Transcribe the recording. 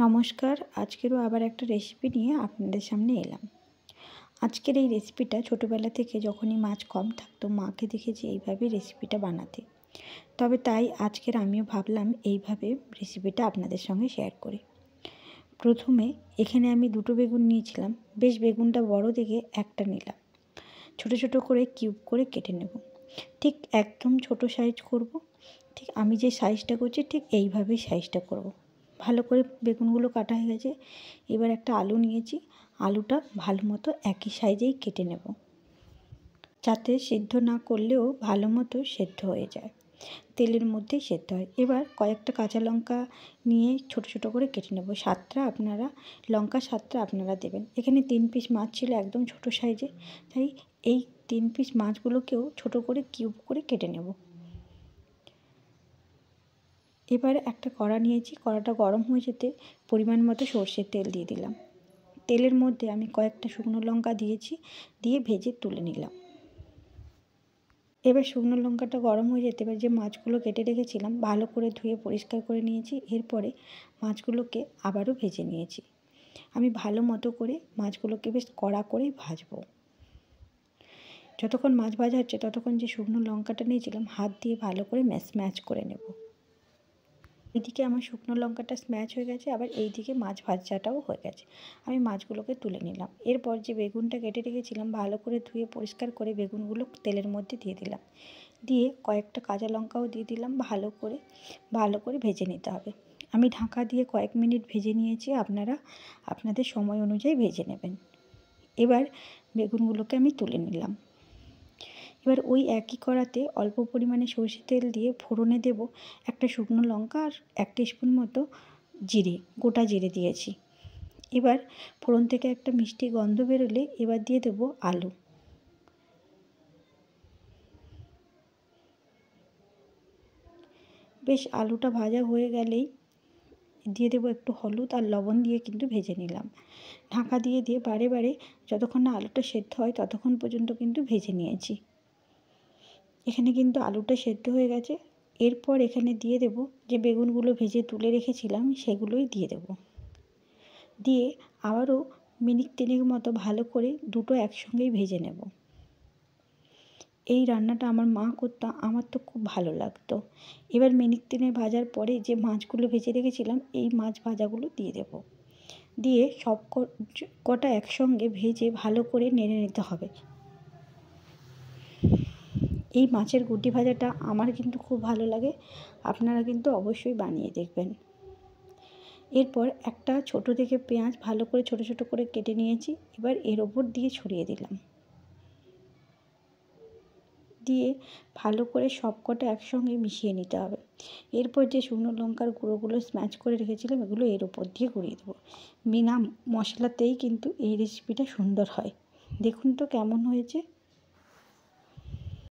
নমস্কার, আজকেরও আবার একটা রেসিপি নিয়ে আপনাদের সামনে এলাম। আজকের এই রেসিপিটা ছোটোবেলা থেকে যখনই মাছ কম থাকতো মাকে দেখেছি এইভাবে রেসিপিটা বানাতে। তবে তাই আজকের আমিও ভাবলাম এইভাবে রেসিপিটা আপনাদের সঙ্গে শেয়ার করি। প্রথমে এখানে আমি দুটো বেগুন নিয়েছিলাম, বেশ বেগুনটা বড় দেখে একটা নিলাম। ছোটো ছোটো করে কিউব করে কেটে নেব। ঠিক একদম ছোট সাইজ করব, ঠিক আমি যে সাইজটা করছি ঠিক এইভাবেই সাইজটা করব। ভালো করে বেগুনগুলো কাটা হয়ে গেছে। এবার একটা আলু নিয়েছি, আলুটা ভালো মতো একই সাইজেই কেটে নেব, যাতে সিদ্ধ না করলেও ভালো মতো সেদ্ধ হয়ে যায়, তেলের মধ্যেই সেদ্ধ হয়। এবার কয়েকটা কাঁচা লঙ্কা নিয়ে ছোট ছোট করে কেটে নেব। লঙ্কা 7টা আপনারা দেবেন। এখানে 3 পিস মাছ ছিল একদম ছোট সাইজে, তাই এই 3 পিস মাছগুলোকেও ছোট করে কিউব করে কেটে নেব। এবার একটা কড়া নিয়েছি, কড়াটা গরম হয়ে যেতে পরিমাণ মতো সর্ষের তেল দিয়ে দিলাম। তেলের মধ্যে আমি কয়েকটা শুকনো লঙ্কা দিয়েছি, দিয়ে ভেজে তুলে নিলাম। এবার শুকনো লঙ্কাটা গরম হয়ে যেতে এবার যে মাছগুলো কেটে রেখেছিলাম ভালো করে ধুয়ে পরিষ্কার করে নিয়েছি। এরপরে মাছগুলোকে আবারও ভেজে নিয়েছি। আমি ভালো মতো করে মাছগুলোকে বেশ কড়া করে ভাজবো। যতক্ষণ মাছ ভাজা হচ্ছে ততক্ষণ যে শুকনো লঙ্কাটা নিয়েছিলাম হাত দিয়ে ভালো করে ম্যাশ করে নেব। এইদিকে আমার শুকনো লঙ্কাটা স্ম্যাচ হয়ে গেছে, আবার এইদিকে মাছ ভাজাটাও হয়ে গেছে। আমি মাছগুলোকে তুলে নিলাম। এরপর যে বেগুনটা কেটে রেখেছিলাম ভালো করে ধুয়ে পরিষ্কার করে বেগুনগুলো তেলের মধ্যে দিয়ে দিলাম। দিয়ে কয়েকটা কাঁচা লঙ্কাও দিয়ে দিলাম। ভালো করে ভেজে নিতে হবে। আমি ঢাকা দিয়ে কয়েক মিনিট ভেজে নিয়েছি, আপনারা আপনাদের সময় অনুযায়ী ভেজে নেবেন। এবার বেগুনগুলোকে আমি তুলে নিলাম। এবার ওই একই কড়াতে অল্প পরিমাণে সরষের তেল দিয়ে ফোড়নে দেব একটা শুকনো লঙ্কা আর 1 টিস্পুন মতো গোটা জিরে দিয়েছি। এবার ফোড়ন থেকে একটা মিষ্টি গন্ধ বেরোলে এবার দিয়ে দেব আলু। বেশ আলুটা ভাজা হয়ে গেলেই দিয়ে দেবো একটু হলুদ আর লবণ দিয়ে কিন্তু ভেজে নিলাম। ঢাকা দিয়ে বারে যতক্ষণ না আলুটা সেদ্ধ হয় ততক্ষণ পর্যন্ত কিন্তু ভেজে নিয়েছি। এখানে কিন্তু আলুটা সেদ্ধ হয়ে গেছে। এরপর এখানে দিয়ে দেব যে বেগুনগুলো ভেজে তুলে রেখেছিলাম সেগুলোই দিয়ে দেব। দিয়ে আবারও মিনিট 3 মতো ভালো করে দুটো একসঙ্গেই ভেজে নেব। এই রান্নাটা আমার মা করতো, আমার তো খুব ভালো লাগতো। এবার মিনিট 3 ভাজার পরে যে মাছগুলো ভেজে রেখেছিলাম এই মাছ ভাজাগুলো দিয়ে দেব। দিয়ে সব কটা একসঙ্গে ভেজে ভালো করে নেড়ে নিতে হবে। এই মাছের গুটি ভাজাটা আমার কিন্তু খুব ভালো লাগে, আপনারা কিন্তু অবশ্যই বানিয়ে দেখবেন। এরপর একটা ছোট দেখে পেঁয়াজ ভালো করে ছোট ছোট করে কেটে নিয়েছি, এবার এর ওপর দিয়ে ছড়িয়ে দিলাম। দিয়ে ভালো করে সব কটা একসঙ্গে মিশিয়ে নিতে হবে। এরপর যে শুকনো লঙ্কার গুঁড়োগুলো স্ম্যাশ করে রেখেছিলাম এগুলো এর ওপর দিয়ে গড়িয়ে দেবো। বিনা মশলাতেই কিন্তু এই রেসিপিটা সুন্দর হয়। দেখুন তো কেমন হয়েছে।